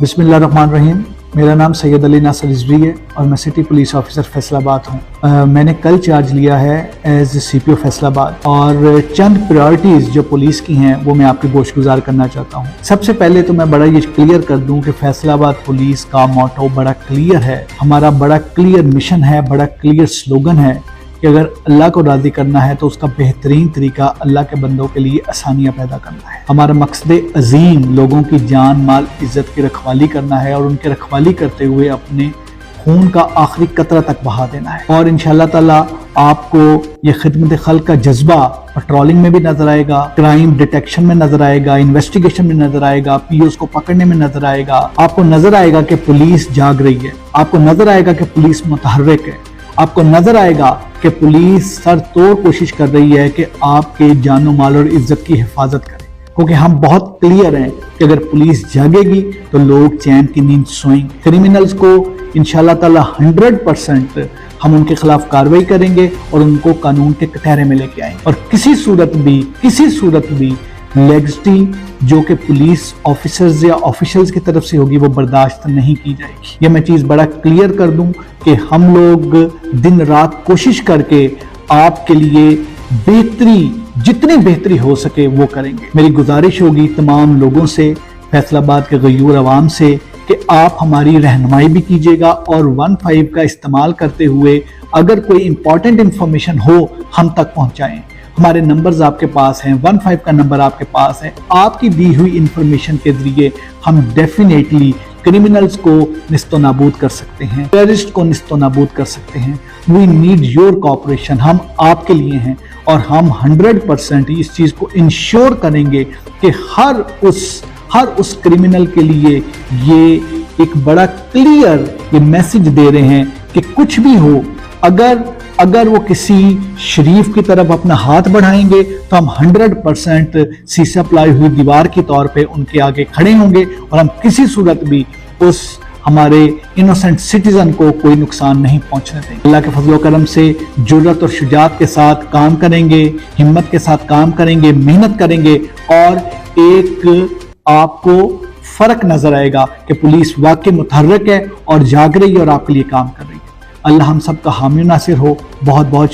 बिस्मिल्लाहिर्रहमानिर्रहीम। मेरा नाम सैयद अली नासिर रिजवी है और मैं सिटी पुलिस ऑफिसर फैसलाबाद हूँ। मैंने कल चार्ज लिया है एज CPO फैसलाबाद और चंद प्रायोरिटीज़ जो पुलिस की हैं वो मैं आपके गोशगुजार करना चाहता हूँ। सबसे पहले तो मैं बड़ा ये क्लियर कर दूँ कि फैसलाबाद पुलिस का मोटो बड़ा क्लियर है, हमारा बड़ा क्लियर मिशन है, बड़ा क्लियर स्लोगन है कि अगर अल्लाह को राज़ी करना है तो उसका बेहतरीन तरीका अल्लाह के बंदों के लिए आसानियाँ पैदा करना है। हमारा मकसद अजीम लोगों की जान माल इज़्ज़त की रखवाली करना है और उनकी रखवाली करते हुए अपने खून का आखिरी कतरा तक बहा देना है। और इंशाअल्लाह ताला आपको ये खिदमत खल्क का जज्बा पेट्रोलिंग में भी नजर आएगा, क्राइम डिटेक्शन में नजर आएगा, इन्वेस्टिगेशन में नजर आएगा, POs को पकड़ने में नजर आएगा। आपको नजर आएगा कि पुलिस जाग रही है, आपको नजर आएगा कि पुलिस मुतहर्रिक है, आपको नजर आएगा कि पुलिस सर तोड़ कोशिश कर रही है कि आपके जानो माल और इज्जत की हिफाजत करे। क्योंकि हम बहुत क्लियर हैं कि अगर पुलिस जागेगी तो लोग चैन की नींद सोएंगे। क्रिमिनल्स को इंशाअल्लाह ताला 100% हम उनके खिलाफ कार्रवाई करेंगे और उनको कानून के कटहरे में लेके आएंगे। और किसी सूरत भी लेजिस्लेटी जो कि पुलिस ऑफिसर्स या ऑफिशियल्स की तरफ से होगी वो बर्दाश्त नहीं की जाएगी। ये मैं चीज़ बड़ा क्लियर कर दूं कि हम लोग दिन रात कोशिश करके आपके लिए जितनी बेहतरी हो सके वो करेंगे। मेरी गुजारिश होगी तमाम लोगों से, फैसलाबाद के गयूर अवाम से, कि आप हमारी रहनुमाई भी कीजिएगा और 15 का इस्तेमाल करते हुए अगर कोई इंपॉर्टेंट इंफॉर्मेशन हो हम तक पहुंचाएं। हमारे नंबर्स आपके पास हैं, 15 का नंबर आपके पास है। आपकी दी हुई इंफॉर्मेशन के जरिए हम डेफिनेटली क्रिमिनल्स को निस्तो नाबूद कर सकते हैं, टेररिस्ट को निस्तो नाबूद कर सकते हैं। वी नीड योर कोऑपरेशन, हम आपके लिए हैं और हम 100% इस चीज़ को इंश्योर करेंगे कि हर उस क्रिमिनल के लिए ये एक बड़ा क्लियर ये मैसेज दे रहे हैं कि कुछ भी हो, अगर वो किसी शरीफ की तरफ अपना हाथ बढ़ाएंगे तो हम 100% शीशा पलाई हुई दीवार के तौर पे उनके आगे खड़े होंगे और हम किसी सूरत भी उस हमारे इनोसेंट सिटीजन को कोई नुकसान नहीं पहुंचने देंगे। अल्लाह के फजल करम से जुर्रत और शुजात के साथ काम करेंगे, हिम्मत के साथ काम करेंगे, मेहनत करेंगे और एक आपको फर्क नजर आएगा कि पुलिस वाकई मुतहर्रिक है और जाग रही है और आपके लिए काम कर रही है। अल्लाह हम सब का हामी नासिर हो। बहुत बहुत